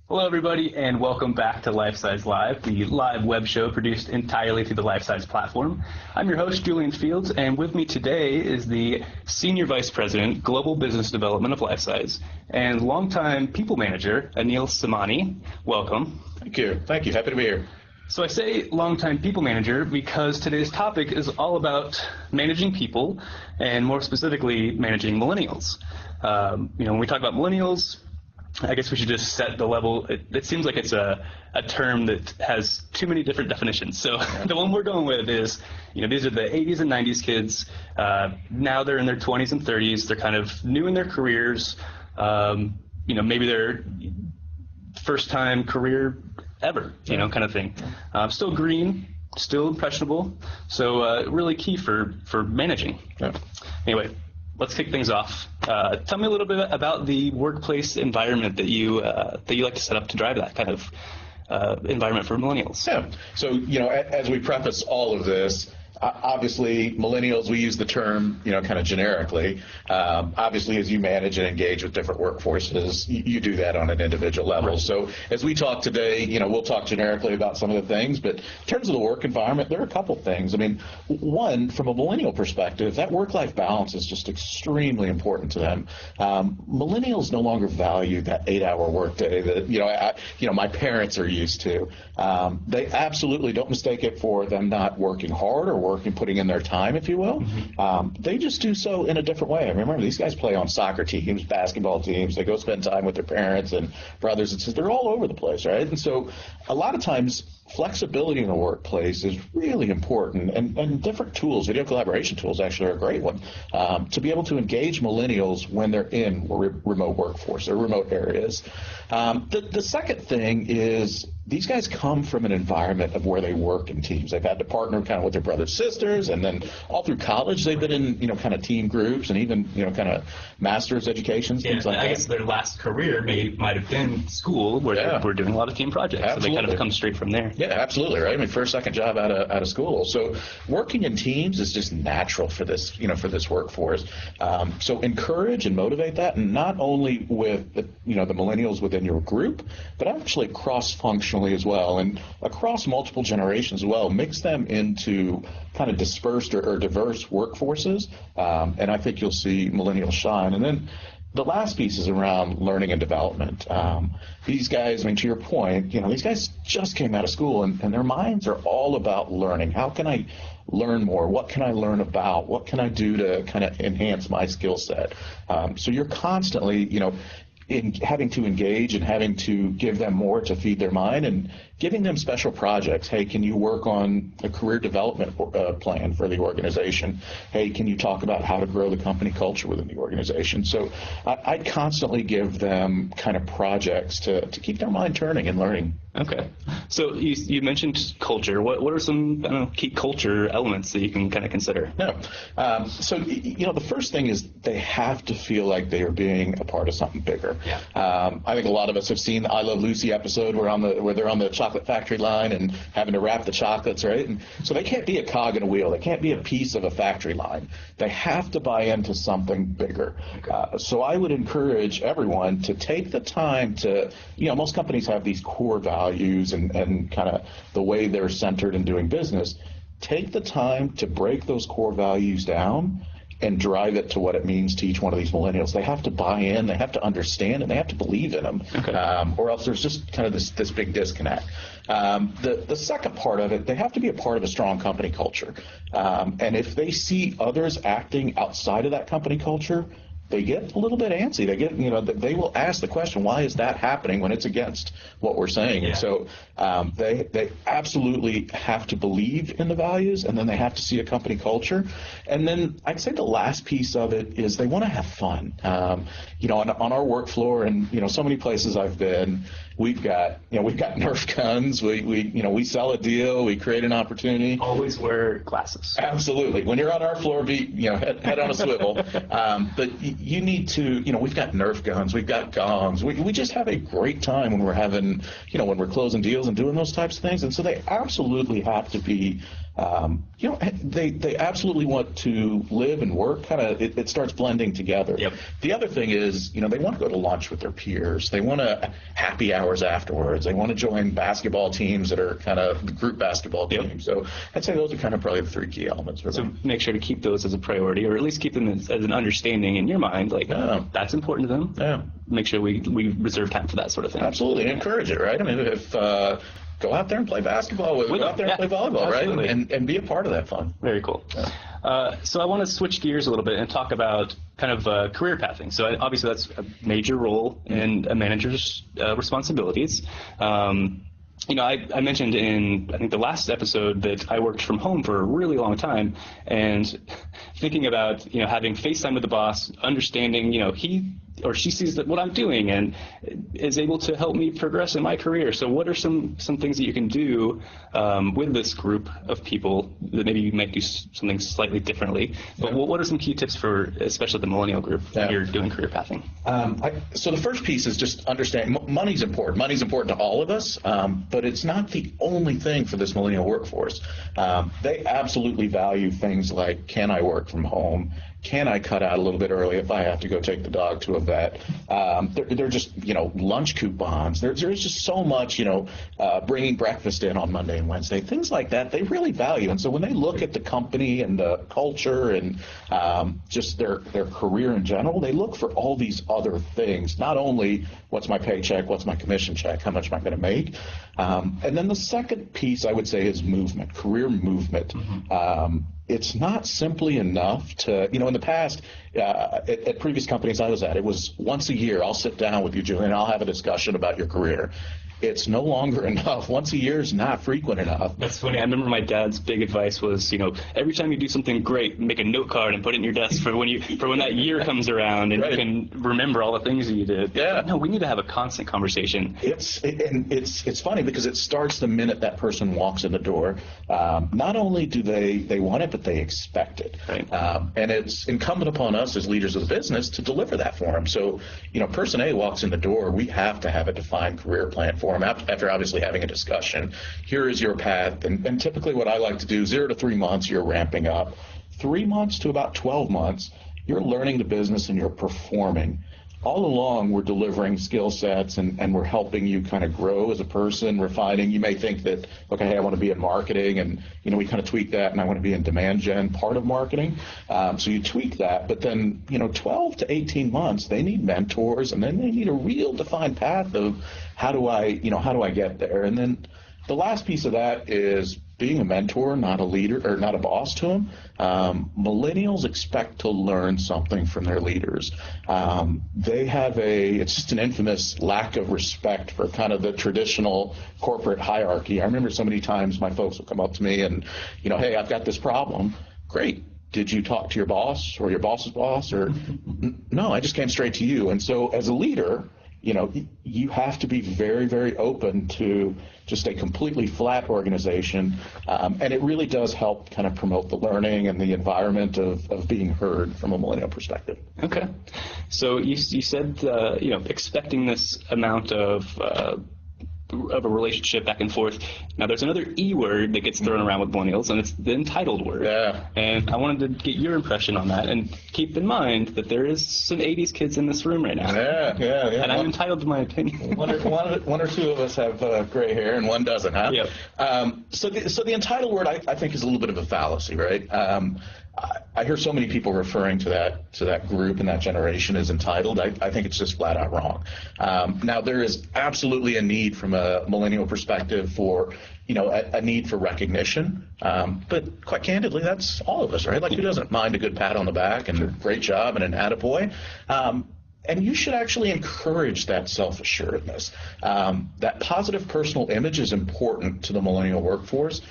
Hello, everybody, and welcome back to Lifesize Live, the live web show produced entirely through the Lifesize platform. I'm your host, Julian Fields, and with me today is the Senior Vice President, Global Business Development of Lifesize, and longtime People Manager, Anil Somaney. Welcome. Thank you. Thank you. Happy to be here. So I say longtime People Manager because today's topic is all about managing people, and more specifically, managing millennials. When we talk about millennials, I guess we should just set the level. It seems like it's a term that has too many different definitions. So the one we're going with is, these are the 80s and 90s kids. Now they're in their 20s and 30s. They're kind of new in their careers. Maybe their first time career ever, kind of thing. Still green, still impressionable. So really key for managing. Yeah. Anyway. Let's kick things off. Tell me a little bit about the workplace environment that you like to set up to drive that kind of environment for millennials. Yeah. So, as we preface all of this, obviously, millennials, we use the term, kind of generically. Obviously, as you manage and engage with different workforces, you do that on an individual level. Right. So as we talk today, we'll talk generically about some of the things, but in terms of the work environment, there are a couple things. I mean, one, from a millennial perspective, that work-life balance is just extremely important to them. Millennials no longer value that 8-hour workday that, my parents are used to. They absolutely don't mistake it for them not working hard or putting in their time, if you will. Mm-hmm. They just do so in a different way. I mean, remember, these guys play on soccer teams, basketball teams. They go spend time with their parents and brothers and sisters. They're all over the place, right? And so a lot of times, flexibility in the workplace is really important, and different tools, video collaboration tools actually are a great one, to be able to engage millennials when they're in remote workforce or remote areas. The second thing is these guys come from an environment of where they work in teams. They've had to partner kind of with their brothers, sisters, and then all through college they've been in, kind of team groups and even, kind of master's educations, things like that. I guess their last career might have been school where they were doing a lot of team projects. Absolutely. So they kind of come straight from there. Yeah, absolutely, right? I mean, first, second job out of school. So working in teams is just natural for this, for this workforce. So encourage and motivate that, and not only with the millennials within your group, but actually cross-functionally as well, and across multiple generations as well. Mix them into kind of dispersed or diverse workforces, and I think you'll see millennials shine. And then the last piece is around learning and development. These guys, I mean, to your point, these guys just came out of school, and their minds are all about learning. How can I learn more? What can I learn about? What can I do to kind of enhance my skill set? So you're constantly, in having to engage and having to give them more to feed their mind, and giving them special projects. Hey, can you work on a career development plan for the organization? Hey, can you talk about how to grow the company culture within the organization? So I constantly give them kind of projects to keep their mind turning and learning. Okay. So you mentioned culture. What are some key culture elements that you can kind of consider? Yeah. So, the first thing is they have to feel like they are being a part of something bigger. Yeah. I think a lot of us have seen the I Love Lucy episode where they're on the chocolate factory line and having to wrap the chocolates, right? And so they can't be a cog in a wheel. They can't be a piece of a factory line. They have to buy into something bigger. Okay. So I would encourage everyone to take the time to, most companies have these core values and kind of the way they're centered in doing business. Take the time to break those core values down and drive it to what it means to each one of these millennials. They have to buy in, they have to understand, and they have to believe in them, okay. Or else there's just kind of this big disconnect. The second part of it, they have to be a part of a strong company culture. And if they see others acting outside of that company culture, they get a little bit antsy. They get, they will ask the question, why is that happening when it's against what we're saying? Yeah. And so they absolutely have to believe in the values, and then they have to see a company culture. And then I'd say the last piece of it is they want to have fun. On our work floor, and so many places I've been, we've got Nerf guns. We sell a deal. We create an opportunity. Always wear glasses. Absolutely. When you're on our floor, head on a swivel. But you need to, we've got Nerf guns. We've got gongs. We just have a great time when we're having, when we're closing deals and doing those types of things. And so they absolutely have to be they absolutely want to live and work. Kind of, it starts blending together. Yep. The other thing is, they want to go to lunch with their peers. They want to happy hours afterwards. They want to join basketball teams that are kind of group basketball teams. Yep. So I'd say those are kind of probably the three key elements for them. So make sure to keep those as a priority, or at least keep them as an understanding in your mind, like that's important to them. Yeah. Make sure we reserve time for that sort of thing. Absolutely. Encourage it, right? I mean, if go out there and play basketball with them. Go out there and play volleyball, absolutely. Right? And be a part of that fun. Very cool. Yeah. So I want to switch gears a little bit and talk about kind of career pathing. So obviously that's a major role in a manager's responsibilities. I mentioned in, I think, the last episode that I worked from home for a really long time, and thinking about, having FaceTime with the boss, understanding, he or she sees that what I'm doing and is able to help me progress in my career. So what are some things that you can do with this group of people that maybe you might do something slightly differently? But what are some key tips for, especially the millennial group, when you're doing career pathing? So the first piece is just understanding money's important. Money's important to all of us, but it's not the only thing for this millennial workforce. They absolutely value things like, can I work from home? Can I cut out a little bit early if I have to go take the dog to a vet? They're just, lunch coupons. There's just so much, bringing breakfast in on Monday and Wednesday, things like that, they really value. And so when they look at the company and the culture and just their career in general, they look for all these other things, not only what's my paycheck, what's my commission check, how much am I going to make? And then the second piece I would say is movement, career movement. Mm-hmm. It's not simply enough to, in the past, at previous companies I was at, it was once a year, I'll sit down with you, Julian, and I'll have a discussion about your career. It's no longer enough. Once a year is not frequent enough. That's funny. I remember my dad's big advice was, every time you do something great, make a note card and put it in your desk for when that year comes around and you can remember all the things that you did. Yeah. No, we need to have a constant conversation. It's funny because it starts the minute that person walks in the door. Not only do they want it, but they expect it. Right. And it's incumbent upon us as leaders of the business to deliver that for them. So, person A walks in the door, we have to have a defined career plan for them after obviously having a discussion. Here is your path. And typically what I like to do, 0 to 3 months, you're ramping up. 3 months to about 12 months, you're learning the business and you're performing. All along, we're delivering skill sets and we're helping you kind of grow as a person, refining. You may think that, okay, hey, I want to be in marketing, and, we kind of tweak that, and I want to be in demand gen, part of marketing. So you tweak that, but then, 12 to 18 months, they need mentors, and then they need a real defined path of how do I get there? And then the last piece of that is being a mentor, not a leader or not a boss to them. Millennials expect to learn something from their leaders. They have it's just an infamous lack of respect for kind of the traditional corporate hierarchy. I remember so many times my folks will come up to me and, hey, I've got this problem. Great. Did you talk to your boss or your boss's boss? Or no, I just came straight to you. And so as a leader, you have to be very, very open to just a completely flat organization. And it really does help kind of promote the learning and the environment of being heard from a millennial perspective. Okay. So you said, expecting this amount of a relationship back and forth. Now, there's another E word that gets thrown around with millennials, and it's the entitled word. Yeah. And I wanted to get your impression on that, and keep in mind that there is some 80s kids in this room right now. Yeah. And I'm entitled to my opinion. One or two of us have gray hair, and one doesn't, huh? Yep. So the entitled word, I think, is a little bit of a fallacy, right? I hear so many people referring to that group and that generation as entitled. I think it's just flat out wrong. Now, there is absolutely a need from a millennial perspective for, a need for recognition. But quite candidly, that's all of us, right? Like, who doesn't mind a good pat on the back and great job and an attaboy? And you should actually encourage that self-assuredness. That positive personal image is important to the millennial workforce.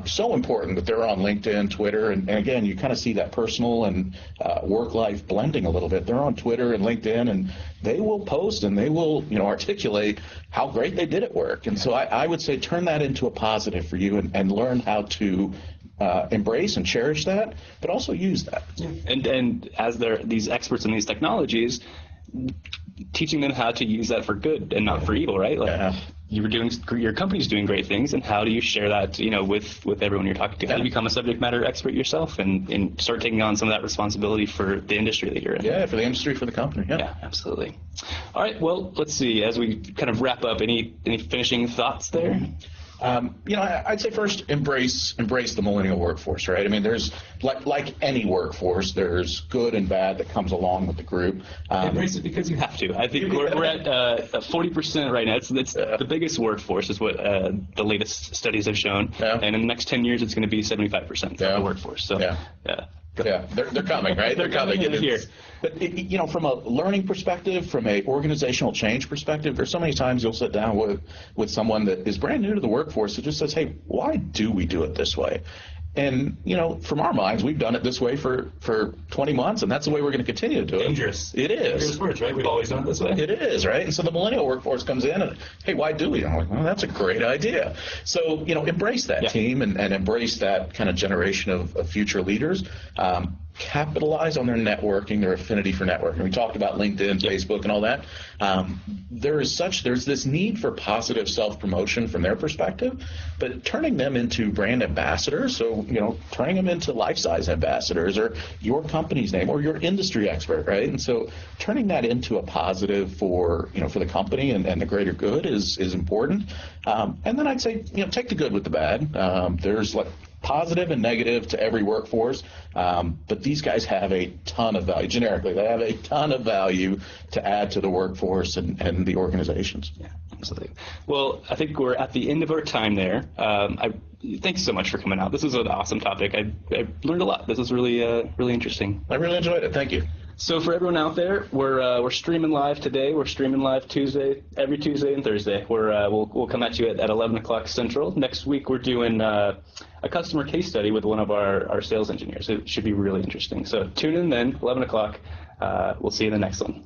So important that they're on LinkedIn, Twitter, and again, you kind of see that personal and work life blending a little bit. They're on Twitter and LinkedIn, and they will post and they will, articulate how great they did at work. And so I would say turn that into a positive for you and learn how to embrace and cherish that, but also use that. And as they're these experts in these technologies, teaching them how to use that for good and not for evil, right? Like, your company's doing great things, and how do you share that, with everyone you're talking to? How do you become a subject matter expert yourself and start taking on some of that responsibility for the industry that you're in? Yeah, for the industry, for the company. Yeah, absolutely. All right, well, let's see. As we kind of wrap up, any finishing thoughts there? I'd say first embrace the millennial workforce, right? I mean, there's like any workforce, there's good and bad that comes along with the group. Embrace it because you have to. I think we're at 40% right now. It's the biggest workforce is what the latest studies have shown, and in the next 10 years, it's going to be 75% of the workforce. So, yeah, they're coming, right? They're coming here. But from a learning perspective, from a organizational change perspective, there's so many times you'll sit down with someone that is brand new to the workforce that just says, "Hey, why do we do it this way?" And, from our minds, we've done it this way for 20 months, and that's the way we're going to continue to do it. Dangerous. It is. Dangerous words, right? We've always done it this way. It is, right? And so the millennial workforce comes in and, hey, why do we? And I'm like, well, that's a great idea. So, embrace that team and embrace that kind of generation of future leaders. Capitalize on their networking, their affinity for networking. We talked about LinkedIn, Facebook, and all that. There's this need for positive self-promotion from their perspective, but turning them into brand ambassadors, so, turning them into Lifesize ambassadors or your company's name or your industry expert, right? And so turning that into a positive for the company and the greater good is important. And then I'd say, take the good with the bad. There's positive and negative to every workforce, but these guys have a ton of value. Generically, they have a ton of value to add to the workforce and the organizations. Yeah, absolutely. Well, I think we're at the end of our time there. Thanks so much for coming out. This was an awesome topic. I learned a lot. This was really interesting. I really enjoyed it. Thank you. So for everyone out there, we're streaming live today. We're streaming live every Tuesday and Thursday. We'll come at you at 11 o'clock Central. Next week we're doing a customer case study with one of our sales engineers. It should be really interesting. So tune in then, 11 o'clock. We'll see you in the next one.